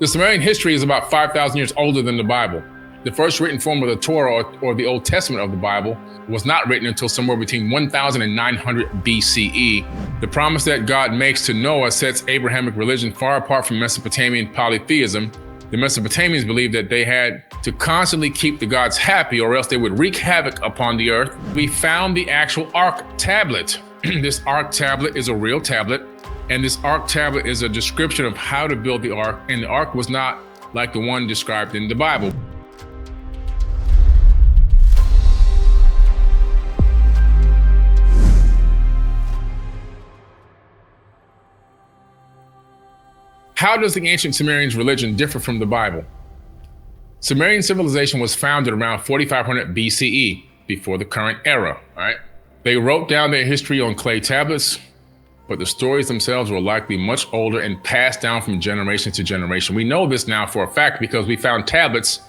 The Sumerian history is about 5,000 years older than the Bible. The first written form of the Torah, or the Old Testament of the Bible, was not written until somewhere between 1000 and 900 BCE. The promise that God makes to Noah sets Abrahamic religion far apart from Mesopotamian polytheism. The Mesopotamians believed that they had to constantly keep the gods happy or else they would wreak havoc upon the earth. We found the actual Ark tablet. This Ark tablet is a real tablet, and this Ark tablet is a description of how to build the Ark, and the Ark was not like the one described in the Bible. How does the ancient Sumerian religion differ from the Bible? Sumerian civilization was founded around 4500 BCE, before the current era, right? They wrote down their history on clay tablets, but the stories themselves were likely much older and passed down from generation to generation. We know this now for a fact because we found tablets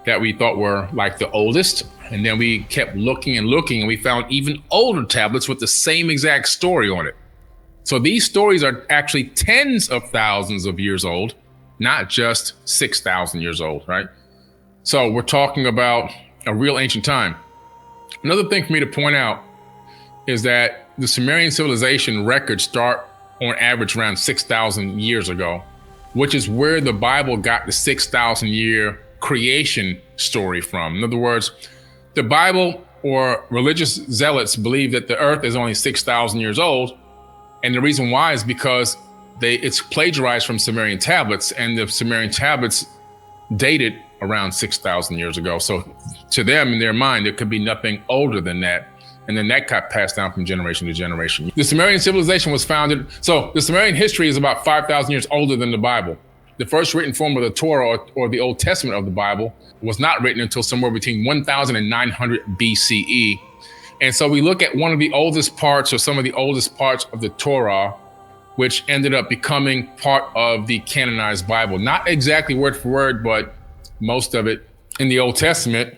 that we thought were like the oldest, and then we kept looking and looking, and we found even older tablets with the same exact story on it. So these stories are actually tens of thousands of years old, not just 6,000 years old, right? So we're talking about a real ancient time. Another thing for me to point out is that the Sumerian civilization records start on average around 6,000 years ago, which is where the Bible got the 6,000 year creation story from. In other words, the Bible or religious zealots believe that the earth is only 6,000 years old. And the reason why is because it's plagiarized from Sumerian tablets, and the Sumerian tablets dated around 6,000 years ago. So to them, in their mind, there could be nothing older than that. And then that got passed down from generation to generation. The Sumerian civilization was founded. So the Sumerian history is about 5,000 years older than the Bible. The first written form of the Torah, or the Old Testament of the Bible, was not written until somewhere between 1000 and 900 BCE. And so we look at one of the oldest parts, or some of the oldest parts of the Torah, which ended up becoming part of the canonized Bible. Not exactly word for word, but most of it in the Old Testament,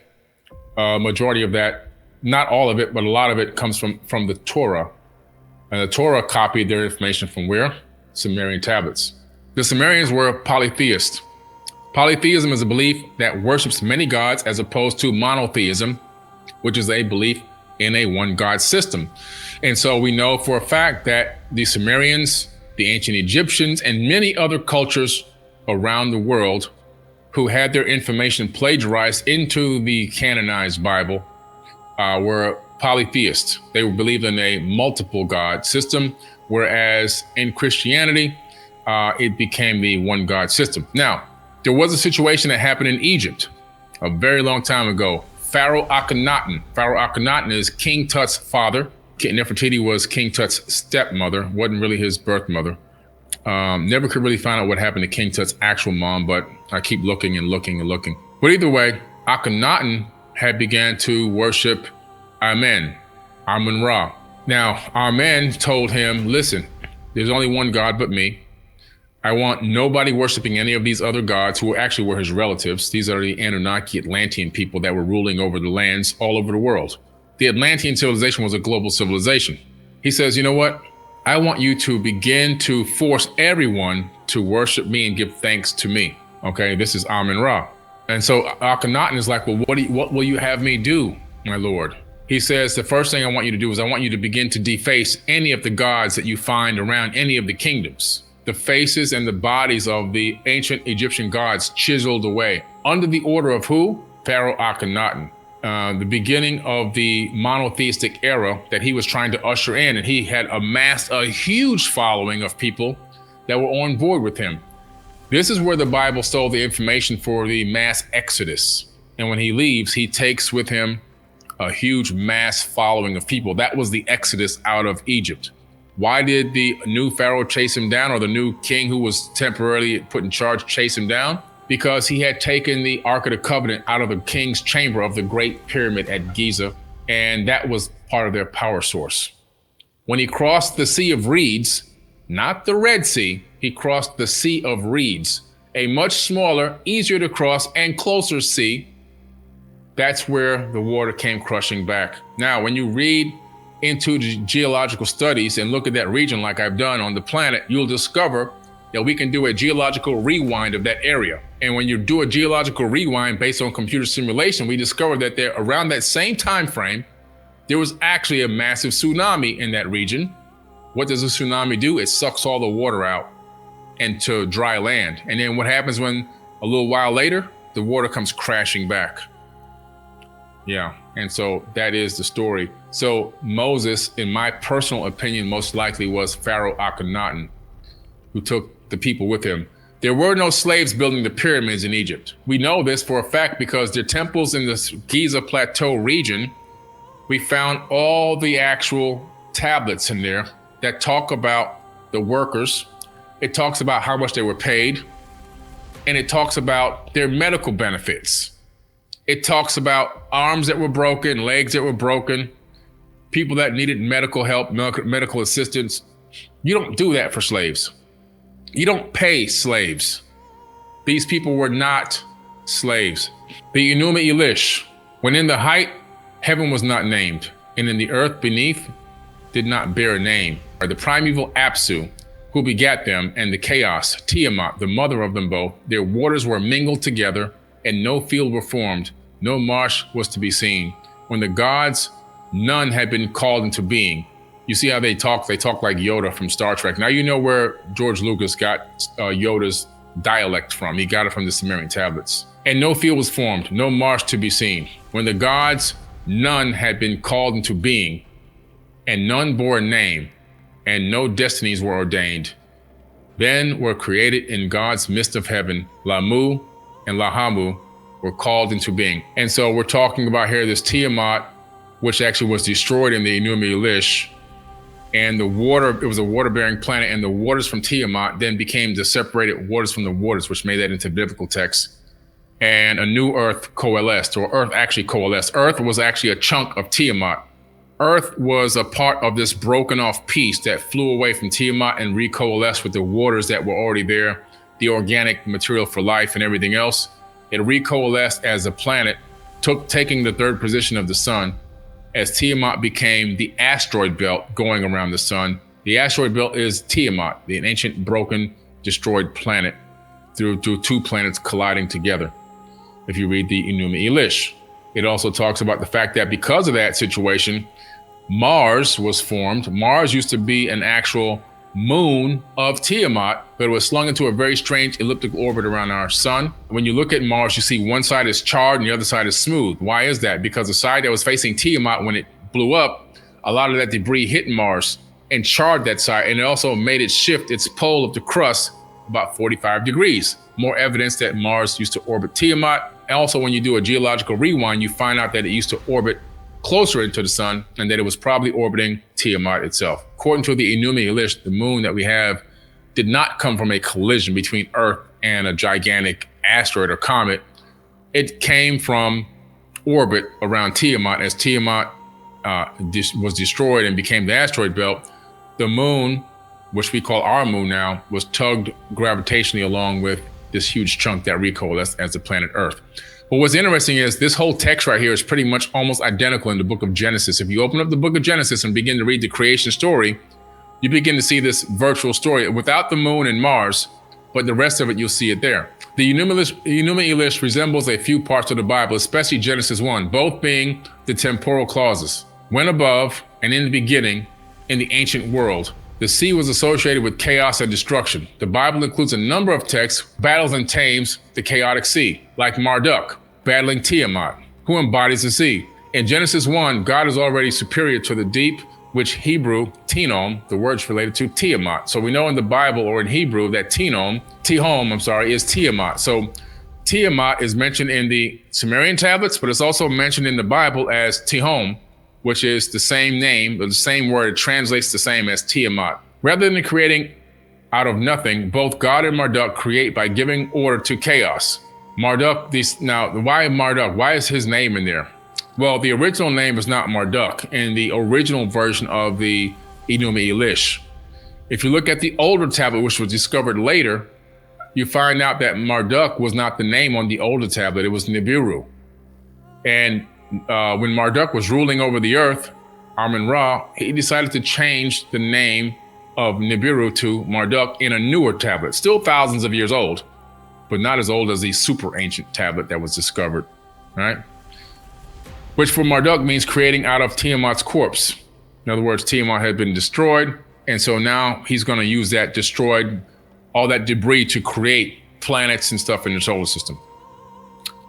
majority of that, not all of it, but a lot of it comes from the Torah. And the Torah copied their information from where? Sumerian tablets. The Sumerians were polytheists. Polytheism is a belief that worships many gods as opposed to monotheism, which is a belief in a one God system. And so we know for a fact that the Sumerians, the ancient Egyptians, and many other cultures around the world who had their information plagiarized into the canonized Bible were polytheists. They believed in a multiple God system, whereas in Christianity, it became the one God system. Now, there was a situation that happened in Egypt a very long time ago. Pharaoh Akhenaten. Pharaoh Akhenaten is King Tut's father. Nefertiti was King Tut's stepmother, wasn't really his birth mother. Never could really find out what happened to King Tut's actual mom, but I keep looking and looking and looking. But either way, Akhenaten had began to worship Amun-Ra. Now, Amen told him, listen, there's only one God but me. I want nobody worshiping any of these other gods who actually were his relatives. These are the Anunnaki Atlantean people that were ruling over the lands all over the world. The Atlantean civilization was a global civilization. He says, you know what? I want you to begin to force everyone to worship me and give thanks to me. Okay, this is Amun-Ra. And so Akhenaten is like, well, what will you have me do, my lord? He says, the first thing I want you to do is I want you to begin to deface any of the gods that you find around any of the kingdoms. The faces and the bodies of the ancient Egyptian gods chiseled away. Under the order of who? Pharaoh Akhenaten. The beginning of the monotheistic era that he was trying to usher in, and he had amassed a huge following of people that were on board with him. This is where the Bible stole the information for the mass exodus. And when he leaves, he takes with him a huge mass following of people. That was the exodus out of Egypt. Why did the new Pharaoh chase him down, or the new king who was temporarily put in charge chase him down? Because he had taken the Ark of the Covenant out of the king's chamber of the Great Pyramid at Giza, and that was part of their power source. When he crossed the Sea of Reeds, not the Red Sea, he crossed the Sea of Reeds, a much smaller, easier to cross, and closer sea. That's where the water came crushing back. Now, when you read into the geological studies and look at that region like I've done on the planet, you'll discover that we can do a geological rewind of that area. And when you do a geological rewind based on computer simulation, we discovered that there, around that same time frame, there was actually a massive tsunami in that region. What does a tsunami do? It sucks all the water out into dry land. And then what happens when a little while later, the water comes crashing back? Yeah, and so that is the story. So Moses, in my personal opinion, most likely was Pharaoh Akhenaten, who took the people with him. There were no slaves building the pyramids in Egypt. We know this for a fact because their temples in the Giza Plateau region, we found all the actual tablets in there that talk about the workers. It talks about how much they were paid, and it talks about their medical benefits. It talks about arms that were broken, legs that were broken, people that needed medical help, medical assistance. You don't do that for slaves. You don't pay slaves. These people were not slaves. The Enuma Elish, when in the height, heaven was not named, and in the earth beneath did not bear a name. Or the primeval Apsu, who begat them, and the chaos, Tiamat, the mother of them both, their waters were mingled together, and no field were formed, no marsh was to be seen. When the gods, none had been called into being. You see how they talk? They talk like Yoda from Star Trek. Now you know where George Lucas got Yoda's dialect from. He got it from the Sumerian Tablets. And no field was formed, no marsh to be seen. When the gods, none had been called into being, and none bore a name, and no destinies were ordained. Then were created in God's midst of heaven, Lamu and Lahamu were called into being. And so we're talking about here this Tiamat, which actually was destroyed in the Enuma Elish. And the water, it was a water-bearing planet, and the waters from Tiamat then became the separated waters from the waters, which made that into biblical text. And a new earth coalesced, or earth actually coalesced. Earth was actually a chunk of Tiamat. Earth was a part of this broken off piece that flew away from Tiamat and recoalesced with the waters that were already there, the organic material for life and everything else. It recoalesced as a planet, taking the third position of the sun, as Tiamat became the asteroid belt going around the sun. The asteroid belt is Tiamat, the ancient, broken, destroyed planet through two planets colliding together. If you read the Enuma Elish, it also talks about the fact that because of that situation, Mars was formed. Mars used to be an actual moon of Tiamat, but it was slung into a very strange elliptical orbit around our sun. When you look at Mars, you see one side is charred and the other side is smooth. Why is that? Because the side that was facing Tiamat, when it blew up, a lot of that debris hit Mars and charred that side, and it also made it shift its pole of the crust about 45 degrees. More evidence that Mars used to orbit Tiamat. And also, when you do a geological rewind, you find out that it used to orbit closer into the sun, and that it was probably orbiting Tiamat itself. According to the Enuma Elish, the moon that we have did not come from a collision between Earth and a gigantic asteroid or comet. It came from orbit around Tiamat. As Tiamat was destroyed and became the asteroid belt, the moon, which we call our moon now, was tugged gravitationally along with this huge chunk that recoalesced as the planet Earth. But what's interesting is this whole text right here is pretty much almost identical in the book of Genesis. If you open up the book of Genesis and begin to read the creation story, you begin to see this virtual story without the moon and Mars, but the rest of it, you'll see it there. The Enuma Elish resembles a few parts of the Bible, especially Genesis 1, both being the temporal clauses. When above and in the beginning, in the ancient world, the sea was associated with chaos and destruction. The Bible includes a number of texts, battles and tames the chaotic sea, like Marduk battling Tiamat, who embodies the sea. In Genesis 1, God is already superior to the deep, which Hebrew, Tinom, the word's related to Tiamat. So we know in the Bible or in Hebrew that Tihom, is Tiamat. So Tiamat is mentioned in the Sumerian Tablets, but it's also mentioned in the Bible as Tihom, which is the same name, or the same word. It translates the same as Tiamat. Rather than creating out of nothing, both God and Marduk create by giving order to chaos. Marduk, why Marduk? Why is his name in there? Well, the original name is not Marduk in the original version of the Enuma Elish. If you look at the older tablet, which was discovered later, you find out that Marduk was not the name on the older tablet, it was Nibiru. And when Marduk was ruling over the earth, Amun-Ra, he decided to change the name of Nibiru to Marduk in a newer tablet, still thousands of years old, but not as old as the super ancient tablet that was discovered, right? Which for Marduk means creating out of Tiamat's corpse. In other words, Tiamat had been destroyed, and so now he's going to use that destroyed, all that debris to create planets and stuff in the solar system.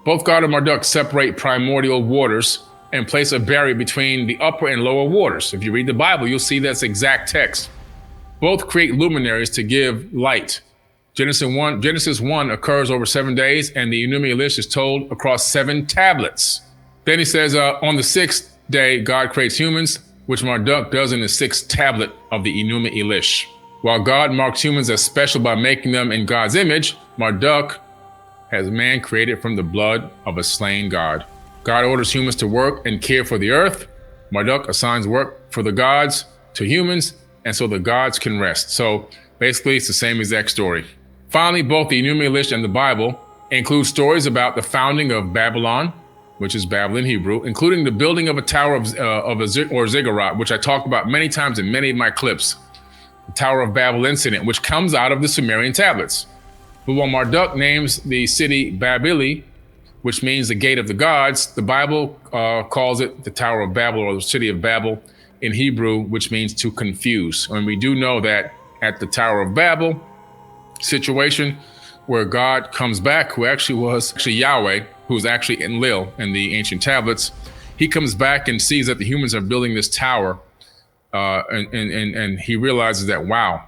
Both God and Marduk separate primordial waters and place a barrier between the upper and lower waters. If you read the Bible, you'll see that's exact text. Both create luminaries to give light. Genesis 1 occurs over 7 days, and the Enuma Elish is told across 7 tablets. Then he says, on the 6th day, God creates humans, which Marduk does in the 6th tablet of the Enuma Elish. While God marks humans as special by making them in God's image, Marduk has man created from the blood of a slain God. God orders humans to work and care for the earth. Marduk assigns work for the gods to humans, and so the gods can rest. So basically, it's the same exact story. Finally, both the Enuma Elish and the Bible include stories about the founding of Babylon, which is Babel in Hebrew, including the building of a tower or ziggurat, which I talk about many times in many of my clips. The Tower of Babel incident, which comes out of the Sumerian Tablets. But while Marduk names the city Babili, which means the gate of the gods, the Bible calls it the Tower of Babel or the city of Babel in Hebrew, which means to confuse. And we do know that at the Tower of Babel situation where God comes back, who actually was Yahweh, who's actually Enlil in the ancient tablets, he comes back and sees that the humans are building this tower, and he realizes that, wow,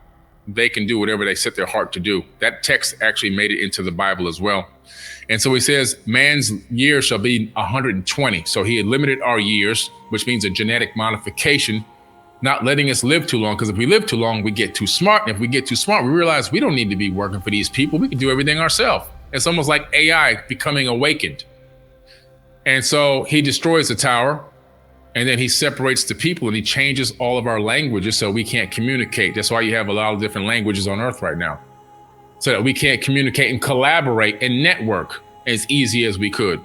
they can do whatever they set their heart to do. That text actually made it into the Bible as well. And so he says, man's years shall be 120. So he had limited our years, which means a genetic modification, not letting us live too long. Because if we live too long, we get too smart. And if we get too smart, we realize we don't need to be working for these people. We can do everything ourselves. It's almost like AI becoming awakened. And so he destroys the tower, and then he separates the people, and he changes all of our languages so we can't communicate. That's why you have a lot of different languages on Earth right now, so that we can't communicate and collaborate and network as easy as we could.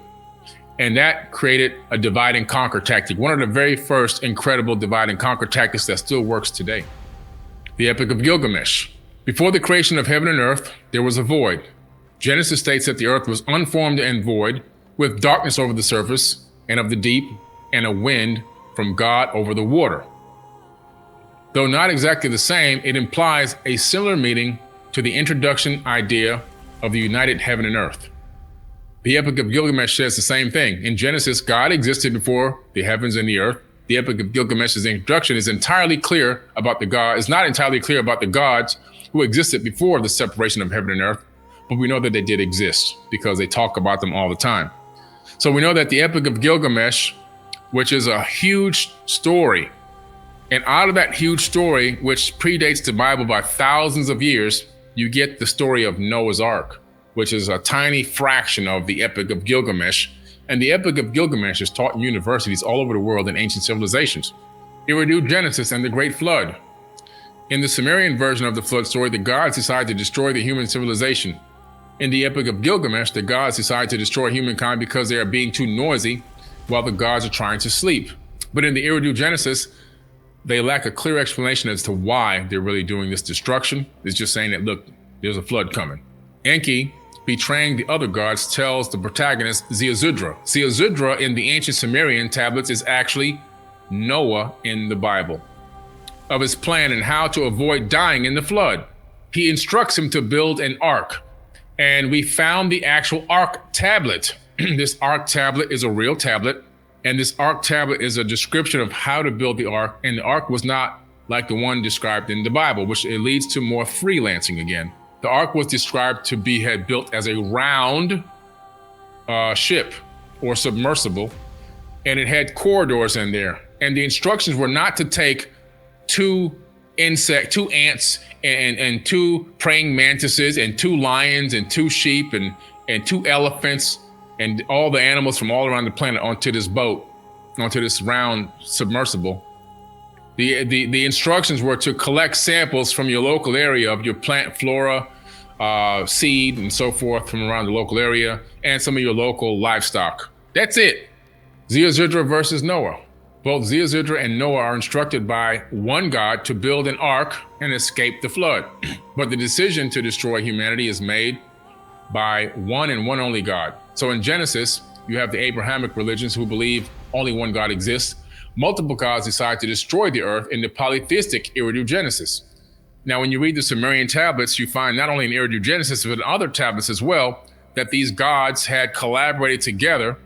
And that created a divide and conquer tactic, one of the very first incredible divide and conquer tactics that still works today. The Epic of Gilgamesh. Before the creation of heaven and earth, there was a void. Genesis states that the earth was unformed and void, with darkness over the surface and of the deep, and a wind from God over the water. Though not exactly the same, it implies a similar meaning to the introduction idea of the united heaven and earth. The Epic of Gilgamesh says the same thing. In Genesis, God existed before the heavens and the earth. The Epic of Gilgamesh's introduction is not entirely clear about the gods who existed before the separation of heaven and earth, but we know that they did exist because they talk about them all the time. So we know that the Epic of Gilgamesh, which is a huge story, and out of that huge story, which predates the Bible by thousands of years, you get the story of Noah's Ark, which is a tiny fraction of the Epic of Gilgamesh. And the Epic of Gilgamesh is taught in universities all over the world in ancient civilizations. Eridu Genesis and the Great Flood. In the Sumerian version of the flood story, the gods decide to destroy the human civilization. In the Epic of Gilgamesh, the gods decide to destroy humankind because they are being too noisy while the gods are trying to sleep. But in the Eridu Genesis, they lack a clear explanation as to why they're really doing this destruction. It's just saying that, look, there's a flood coming. Enki, betraying the other gods, tells the protagonist Ziusudra. Ziusudra in the ancient Sumerian tablets is actually Noah in the Bible, of his plan and how to avoid dying in the flood. He instructs him to build an ark. And we found the actual ark tablet. This ark tablet is a real tablet. And this ark tablet is a description of how to build the ark. And the ark was not like the one described in the Bible, which it leads to more freelancing again. The ark was described to be had built as a round ship or submersible, and it had corridors in there. And the instructions were not to take two ants and two praying mantises and two lions and two sheep and two elephants and all the animals from all around the planet onto this boat, onto this round submersible. The instructions were to collect samples from your local area of your plant flora, seed and so forth from around the local area, and some of your local livestock. That's it. Ziusudra versus Noah. Both Ziusudra and Noah are instructed by one God to build an ark and escape the flood. But the decision to destroy humanity is made by one and one only God. So in Genesis, you have the Abrahamic religions who believe only one God exists. Multiple gods decide to destroy the earth in the polytheistic Genesis. Now, when you read the Sumerian Tablets, you find not only in Genesis, but in other tablets as well, that these gods had collaborated together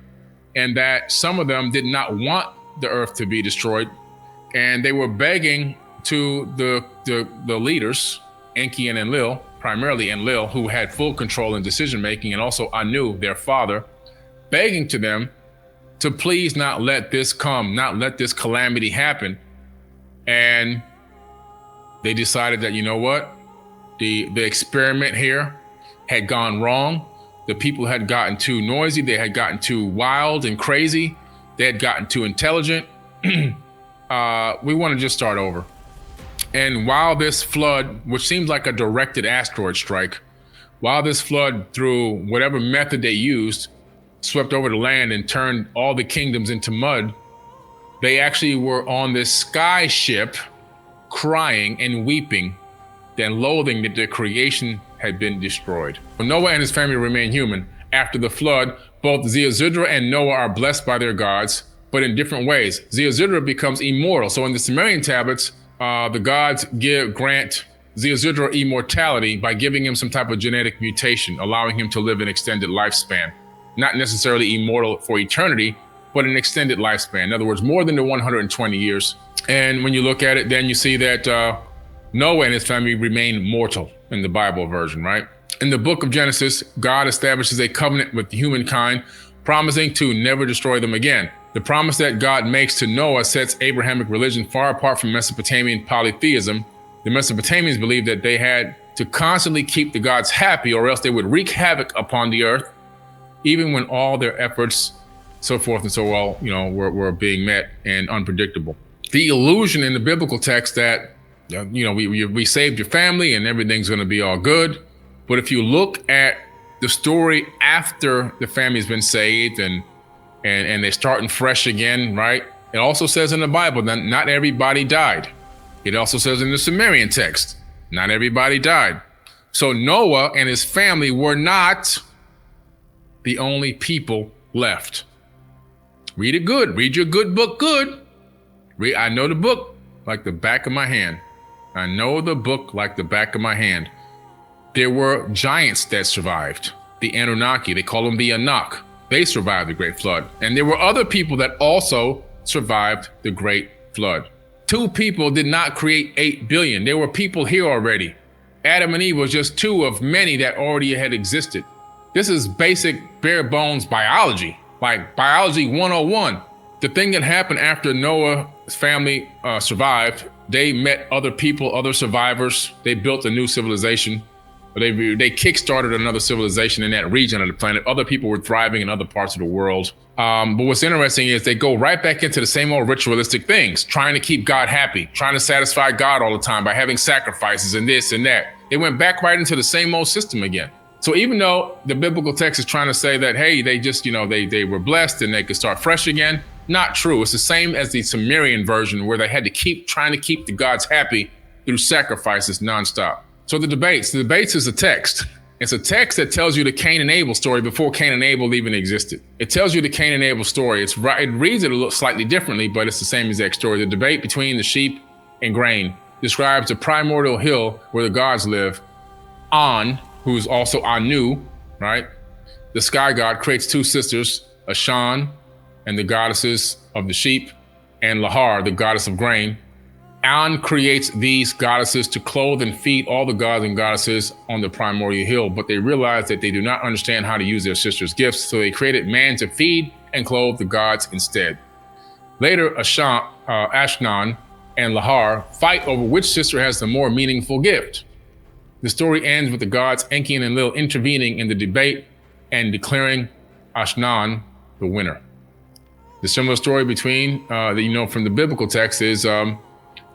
and that some of them did not want the earth to be destroyed. And they were begging to the leaders, Enki and Enlil, primarily Enlil, who had full control in decision-making, and also Anu, their father, begging to them to please not let this come, not let this calamity happen. And they decided that, you know what? The experiment here had gone wrong. The people had gotten too noisy. They had gotten too wild and crazy. They had gotten too intelligent. We want to just start over. And while this flood, which seems like a directed asteroid strike, while this flood, through whatever method they used, swept over the land and turned all the kingdoms into mud, they actually were on this sky ship crying and weeping, then loathing that their creation had been destroyed. Noah and his family remain human. After the flood, both Ziusudra and Noah are blessed by their gods, but in different ways. Ziusudra becomes immortal. So in the Sumerian tablets, the gods grant Ziusudra immortality by giving him some type of genetic mutation, allowing him to live an extended lifespan. Not necessarily immortal for eternity, but an extended lifespan. In other words, more than the 120 years. And when you look at it, then you see that Noah and his family remain mortal in the Bible version, right? In the book of Genesis, God establishes a covenant with humankind, promising to never destroy them again. The promise that God makes to Noah sets Abrahamic religion far apart from Mesopotamian polytheism. The Mesopotamians believed that they had to constantly keep the gods happy, or else they would wreak havoc upon the earth, even when all their efforts, so forth and so on, were being met and unpredictable. The illusion in the biblical text that, we saved your family and everything's going to be all good. But if you look at the story after the family's been saved and they're starting fresh again, right? It also says in the Bible that not everybody died. It also says in the Sumerian text, not everybody died. So Noah and his family were not the only people left. Read it good. Read your good book good. I know the book like the back of my hand. I know the book like the back of my hand. There were giants that survived. The Anunnaki, they call them the Anunnaki. They survived the Great Flood. And there were other people that also survived the Great Flood. 2 people did not create 8 billion. There were people here already. Adam and Eve was just 2 of many that already had existed. This is basic bare bones biology, like biology 101. The thing that happened after Noah's family survived, they met other people, other survivors. They built a new civilization. They kickstarted another civilization in that region of the planet. Other people were thriving in other parts of the world. But what's interesting is they go right back into the same old ritualistic things, trying to keep God happy, trying to satisfy God all the time by having sacrifices and this and that. They went back right into the same old system again. So even though the biblical text is trying to say that, hey, they just, they were blessed and they could start fresh again, not true. It's the same as the Sumerian version, where they had to keep trying to keep the gods happy through sacrifices nonstop. So the debates is a text. It's a text that tells you the Cain and Abel story before Cain and Abel even existed. It tells you the Cain and Abel story. It reads it a little slightly differently, but it's the same exact story. The debate between the sheep and grain describes the primordial hill where the gods live. An, who's also Anu, right? The sky god creates 2 sisters, Ashan, and the goddesses of the sheep, and Lahar, the goddess of grain. An creates these goddesses to clothe and feed all the gods and goddesses on the primordial hill, but they realize that they do not understand how to use their sisters' gifts, so they created man to feed and clothe the gods instead. Later, Ashnan and Lahar fight over which sister has the more meaningful gift. The story ends with the gods Enki and Enlil intervening in the debate and declaring Ashnan the winner. The similar story between, from the biblical text is the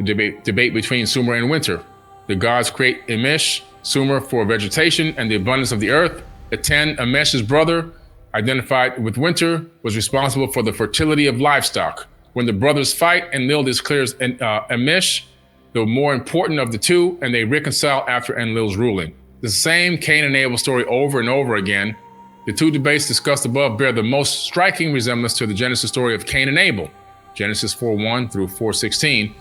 debate between Sumer and Winter. The gods create Emesh, Sumer, for vegetation and the abundance of the earth. Eten, Emesh's brother, identified with Winter, was responsible for the fertility of livestock. When the brothers fight, Enlil declares Amish the more important of the two, and they reconcile after Enlil's ruling. The same Cain and Abel story over and over again. The two debates discussed above bear the most striking resemblance to the Genesis story of Cain and Abel, Genesis 4:1 through 4:16.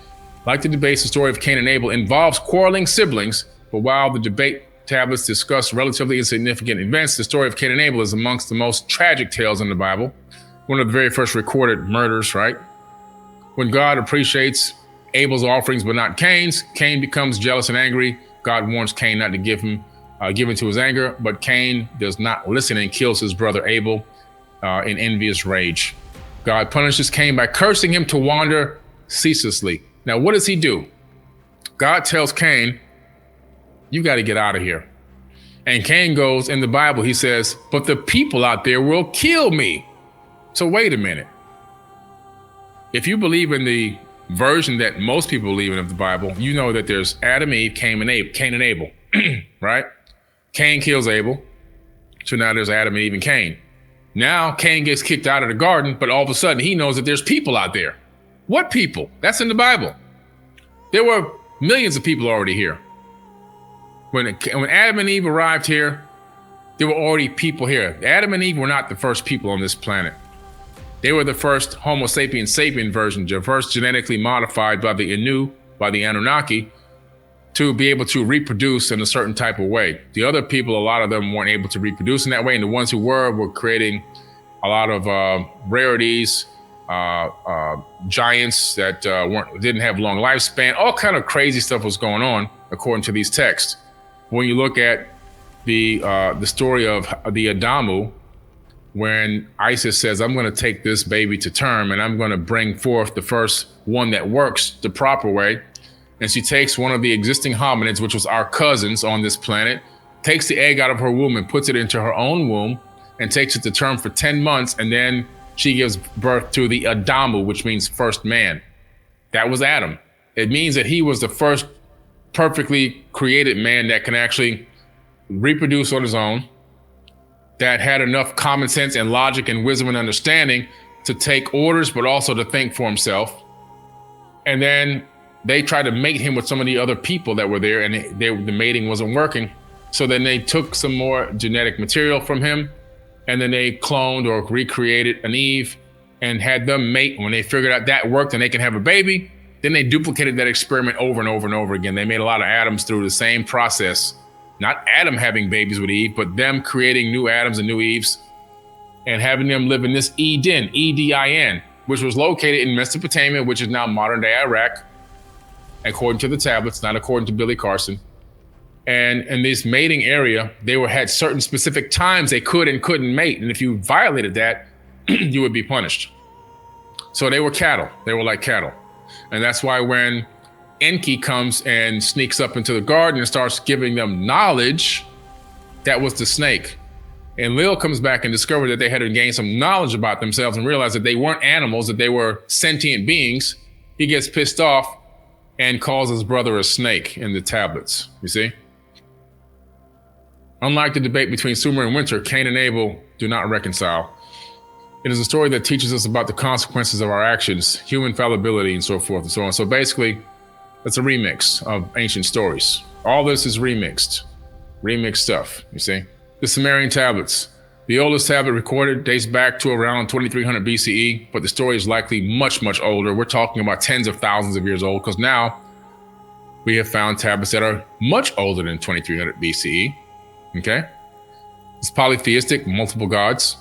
Like the debates, the story of Cain and Abel involves quarreling siblings, but while the debate tablets discuss relatively insignificant events, the story of Cain and Abel is amongst the most tragic tales in the Bible. One of the very first recorded murders, right? When God appreciates Abel's offerings but not Cain's, Cain becomes jealous and angry. God warns Cain not to give in to his anger, but Cain does not listen and kills his brother Abel in envious rage. God punishes Cain by cursing him to wander ceaselessly. Now, what does he do? God tells Cain, you got to get out of here. And Cain goes, in the Bible, he says, but the people out there will kill me. So wait a minute. If you believe in the version that most people believe in of the Bible, you know that there's Adam, Eve, Cain and Abel, right? Cain kills Abel. So now there's Adam, Eve, and Cain. Now Cain gets kicked out of the garden, but all of a sudden he knows that there's people out there. What people? That's in the Bible. There were millions of people already here. When Adam and Eve arrived here, there were already people here. Adam and Eve were not the first people on this planet. They were the first Homo sapiens sapien version, first genetically modified by the Anunnaki, to be able to reproduce in a certain type of way. The other people, a lot of them weren't able to reproduce in that way. And the ones who were creating a lot of rarities, giants that didn't have long lifespan. All kind of crazy stuff was going on according to these texts. When you look at the story of the Adamu, when Isis says, I'm going to take this baby to term and I'm going to bring forth the first one that works the proper way. And she takes one of the existing hominids, which was our cousins on this planet, takes the egg out of her womb and puts it into her own womb and takes it to term for 10 months. And then she gives birth to the Adamu, which means first man. That was Adam. It means that he was the first perfectly created man that can actually reproduce on his own, that had enough common sense and logic and wisdom and understanding to take orders, but also to think for himself. And then they tried to mate him with some of the other people that were there, and the mating wasn't working. So then they took some more genetic material from him, and then they cloned or recreated an Eve and had them mate. When they figured out that worked and they can have a baby, then they duplicated that experiment over and over and over again. They made a lot of Adams through the same process. Not Adam having babies with Eve, but them creating new Adams and new Eves and having them live in this Eden, E-D-I-N, which was located in Mesopotamia, which is now modern day Iraq, according to the tablets, not according to Billy Carson. And in this mating area, they had certain specific times they could and couldn't mate. And if you violated that, you would be punished. So they were cattle. They were like cattle. And that's why when Enki comes and sneaks up into the garden and starts giving them knowledge, that was the snake. And Lil comes back and discovered that they had to gain some knowledge about themselves and realized that they weren't animals, that they were sentient beings. He gets pissed off and calls his brother a snake in the tablets, you see? Unlike the debate between Sumer and Winter, Cain and Abel do not reconcile. It is a story that teaches us about the consequences of our actions, human fallibility, and so forth and so on. So basically, it's a remix of ancient stories. All this is remixed stuff, you see? The Sumerian Tablets. The oldest tablet recorded dates back to around 2300 BCE, but the story is likely much, much older. We're talking about tens of thousands of years old, because now we have found tablets that are much older than 2300 BCE, okay? It's polytheistic, multiple gods,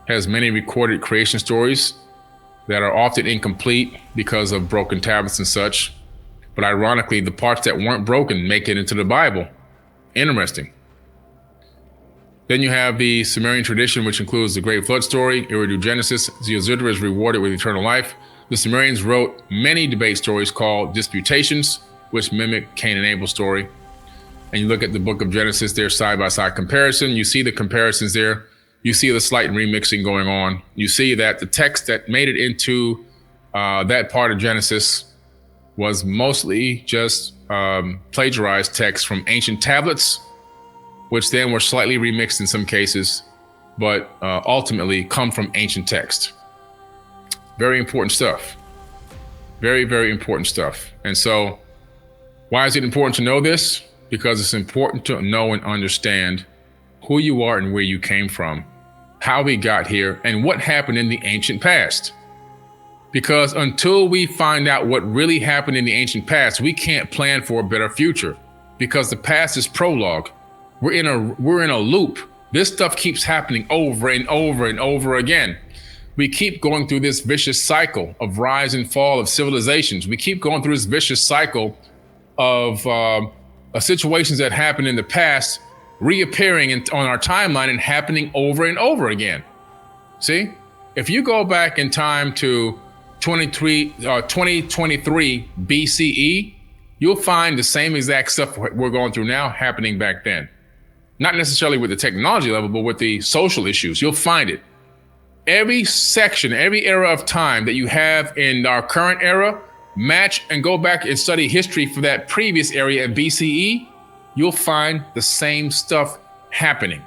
has many recorded creation stories that are often incomplete because of broken tablets and such. But ironically, the parts that weren't broken make it into the Bible. Interesting. Then you have the Sumerian tradition, which includes the Great Flood story, Eridu Genesis. Ziusudra is rewarded with eternal life. The Sumerians wrote many debate stories called disputations, which mimic Cain and Abel's story. And you look at the book of Genesis, their side-by-side comparison. You see the comparisons there. You see the slight remixing going on. You see that the text that made it into that part of Genesis was mostly just plagiarized text from ancient tablets, which then were slightly remixed in some cases, but ultimately come from ancient text. Very important stuff. Very, very important stuff. And so why is it important to know this? Because it's important to know and understand who you are and where you came from, how we got here, and what happened in the ancient past. Because until we find out what really happened in the ancient past, we can't plan for a better future, because the past is prologue. We're in a loop. This stuff keeps happening over and over and over again. We keep going through this vicious cycle of rise and fall of civilizations. We keep going through this vicious cycle of situations that happened in the past reappearing on our timeline and happening over and over again. See, if you go back in time to 2023 BCE, you'll find the same exact stuff we're going through now happening back then. Not necessarily with the technology level, but with the social issues. You'll find it. Every section, every era of time that you have in our current era, match and go back and study history for that previous area at BCE, you'll find the same stuff happening.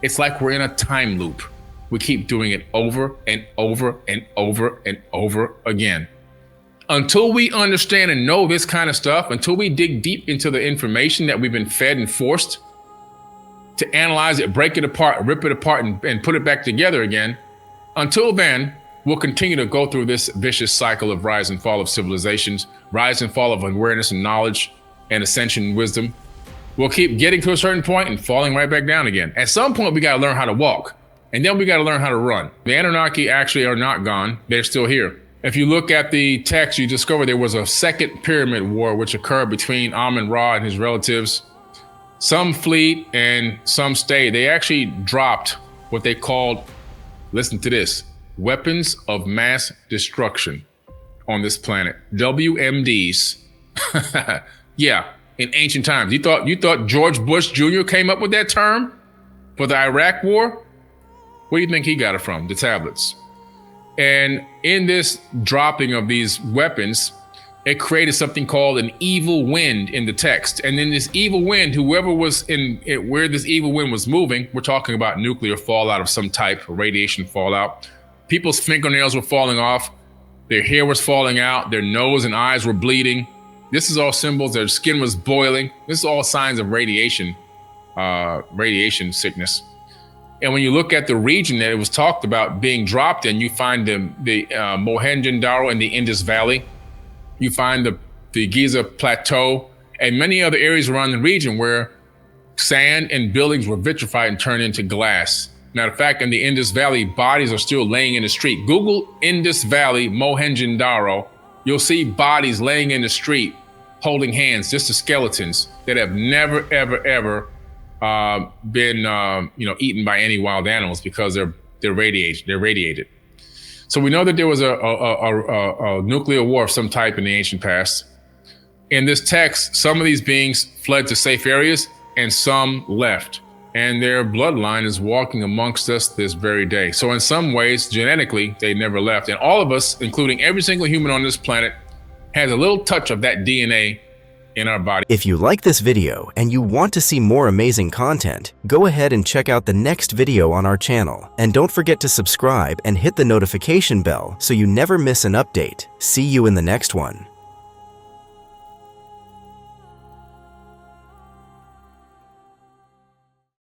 It's like we're in a time loop. We keep doing it over and over and over and over again. Until we understand and know this kind of stuff, until we dig deep into the information that we've been fed and forced to analyze it, break it apart, rip it apart, and put it back together again, until then, we'll continue to go through this vicious cycle of rise and fall of civilizations, rise and fall of awareness and knowledge and ascension and wisdom. We'll keep getting to a certain point and falling right back down again. At some point, we got to learn how to walk, and then we got to learn how to run. The Anunnaki actually are not gone. They're still here. If you look at the text, you discover there was a second pyramid war which occurred between Amun-Ra and his relatives. Some fled and some stayed. They actually dropped what they called, listen to this, weapons of mass destruction on this planet. WMDs. Yeah, in ancient times. You thought George Bush Jr. came up with that term for the Iraq war? Where do you think he got it from? The tablets. And in this dropping of these weapons, it created something called an evil wind in the text. And then this evil wind, whoever was in it, where this evil wind was moving, we're talking about nuclear fallout of some type, radiation fallout. People's fingernails were falling off. Their hair was falling out. Their nose and eyes were bleeding. This is all symbols. Their skin was boiling. This is all signs of radiation sickness. And when you look at the region that it was talked about being dropped in, you find the Mohenjo-Daro and the Indus Valley. You find the Giza Plateau and many other areas around the region where sand and buildings were vitrified and turned into glass. Matter of fact, in the Indus Valley, bodies are still laying in the street. Google Indus Valley, Mohenjo-Daro. You'll see bodies laying in the street, holding hands, just the skeletons that have never, ever, ever been eaten by any wild animals because they're radiated. So we know that there was a nuclear war of some type in the ancient past. In this text, some of these beings fled to safe areas and some left. And their bloodline is walking amongst us this very day. So in some ways, genetically, they never left. And all of us, including every single human on this planet, has a little touch of that DNA in our body. If you like this video and you want to see more amazing content, go ahead and check out the next video on our channel. And don't forget to subscribe and hit the notification bell so you never miss an update. See you in the next one.